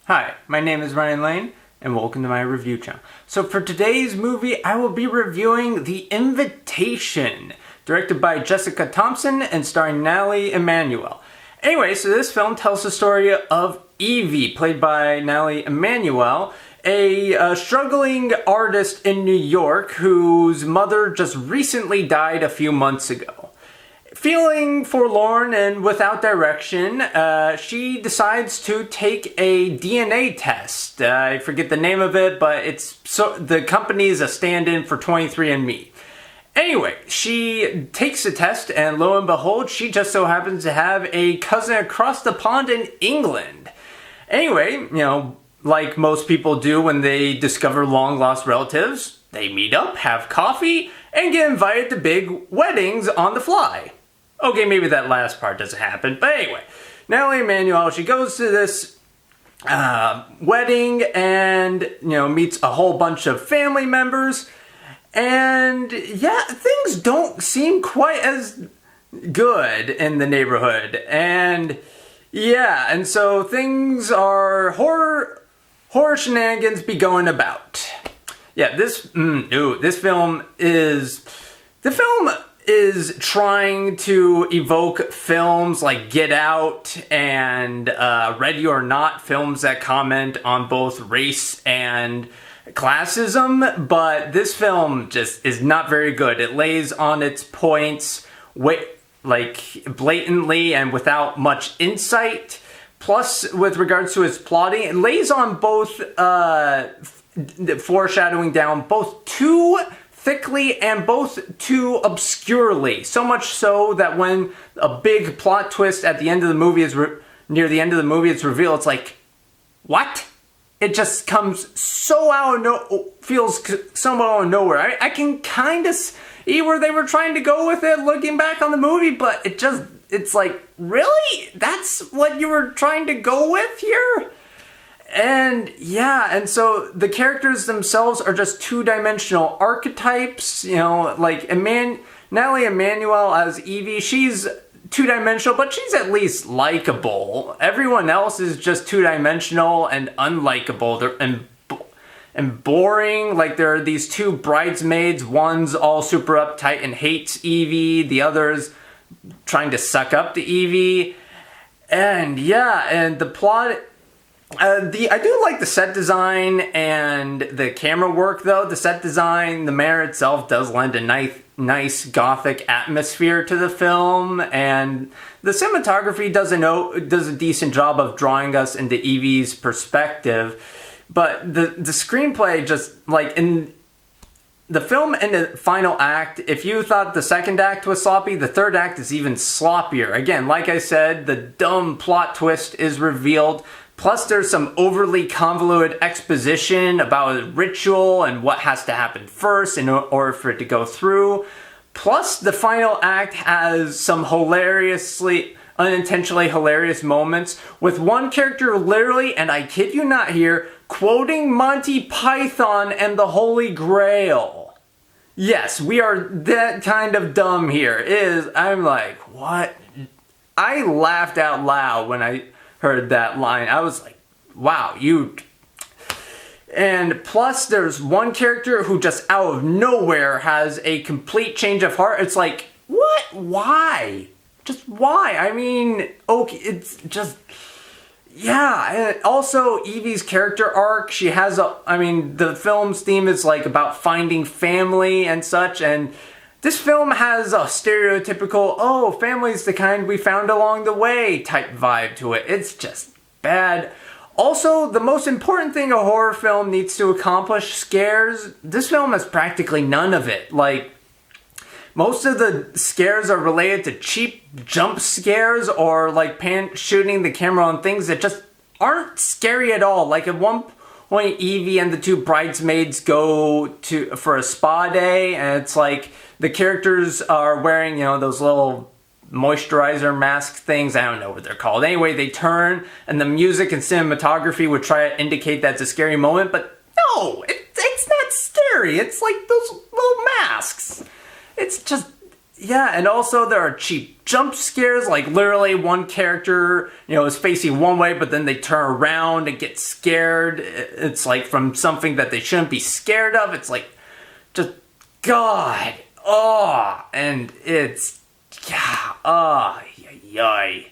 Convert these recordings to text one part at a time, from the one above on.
Hi, my name is Ryan Lane, and welcome to my review channel. So for today's movie, I will be reviewing The Invitation, directed by Jessica Thompson and starring Nathalie Emmanuel. Anyway, so this film tells the story of Evie, played by Nathalie Emmanuel, a struggling artist in New York whose mother just recently died a few months ago. Feeling forlorn and without direction, she decides to take a DNA test. I forget the name of it, but the company is a stand-in for 23andMe. Anyway, she takes the test, and lo and behold, she just so happens to have a cousin across the pond in England. Anyway, like most people do when they discover long-lost relatives, they meet up, have coffee, and get invited to big weddings on the fly. Okay, maybe that last part doesn't happen, but anyway, Nathalie Emmanuel, she goes to this wedding and, meets a whole bunch of family members, and yeah, things don't seem quite as good in the neighborhood, and yeah, and so things are horror shenanigans be going about. Yeah, this film is trying to evoke films like Get Out and Ready or Not, films that comment on both race and classism, but this film just is not very good. It lays on its points blatantly and without much insight. Plus, with regards to its plotting, it lays on both foreshadowing down both too thickly and both too obscurely. So much so that when a big plot twist at the end of the movie is near the end of the movie, it's revealed. It's like, what? It just comes so feels somewhat out of nowhere. I can kind of see where they were trying to go with it, looking back on the movie, but it's like, really? That's what you were trying to go with here? And yeah, and so the characters themselves are just two-dimensional archetypes, like Nathalie Emmanuel as Evie, she's two-dimensional, but she's at least likable. Everyone else is just two-dimensional and unlikable and boring. Like, there are these two bridesmaids, one's all super uptight and hates Evie, the other's trying to suck up to Evie. And yeah, and the plot, I do like the set design and the camera work, though. The set design, the manor itself does lend a nice gothic atmosphere to the film, and the cinematography does a decent job of drawing us into Evie's perspective. But the screenplay, just like in the film in the final act, if you thought the second act was sloppy, the third act is even sloppier. Again, like I said, the dumb plot twist is revealed. Plus, there's some overly convoluted exposition about a ritual and what has to happen first in order for it to go through. Plus, the final act has some unintentionally hilarious moments, with one character literally, and I kid you not here, quoting Monty Python and the Holy Grail. Yes, we are that kind of dumb here. I'm like, what? I laughed out loud when I heard that line. I was like, wow, and plus there's one character who just out of nowhere has a complete change of heart. It's like, what? Why? Just why? I mean, okay, it's just, yeah. And also Evie's character arc, she has the film's theme is like about finding family and such, and this film has a stereotypical, family's the kind we found along the way type vibe to it. It's just bad. Also, the most important thing a horror film needs to accomplish, scares. This film has practically none of it. Like, most of the scares are related to cheap jump scares or like shooting the camera on things that just aren't scary at all. Like, at one point, Evie and the two bridesmaids go for a spa day, and it's like the characters are wearing, those little moisturizer mask things. I don't know what they're called. Anyway, they turn, and the music and cinematography would try to indicate that's a scary moment, but no, it's not scary. It's like those little masks. It's just, Yeah, and also there are cheap jump scares, like literally one character, is facing one way, but then they turn around and get scared. It's like from something that they shouldn't be scared of. It's like, just, God, and it's, yay.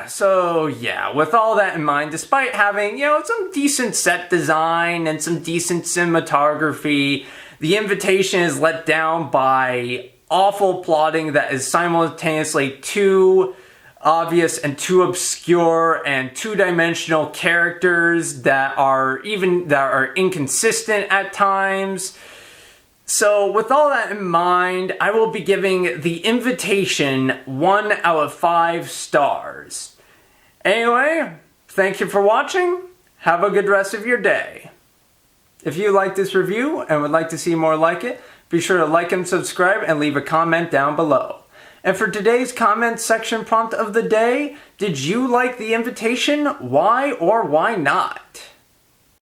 So yeah, with all that in mind, despite having, some decent set design and some decent cinematography, The Invitation is let down by awful plotting that is simultaneously too obvious and too obscure, and two-dimensional characters that are inconsistent at times. So with all that in mind, I will be giving The Invitation 1 out of 5 stars. Anyway, thank you for watching. Have a good rest of your day. If you liked this review and would like to see more like it, be sure to like and subscribe and leave a comment down below. And for today's comment section prompt of the day, did you like The Invitation? Why or why not?